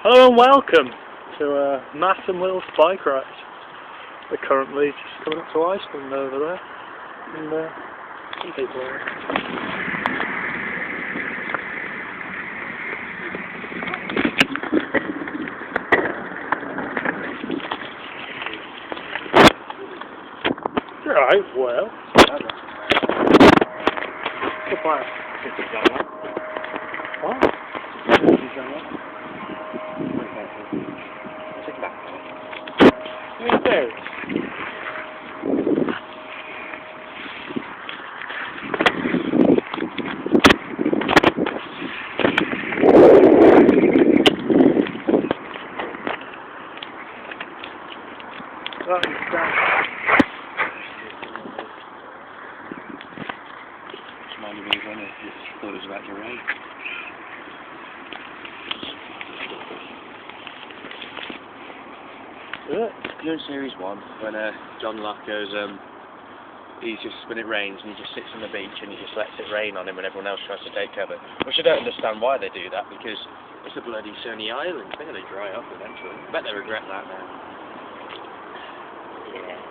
Hello and welcome to Matt and Will's bike ride. We're currently just coming up to Iceland over there, and some people are. Right, well. Goodbye. What? There. Reminded me when I thought it was about to rain. You know in Series 1, when John Locke goes, he's just, when it rains and he just sits on the beach and he just lets it rain on him when everyone else tries to take cover. Which I don't understand why they do that, because it's a bloody sunny island. They're going to dry up eventually. I bet they regret that now. Yeah.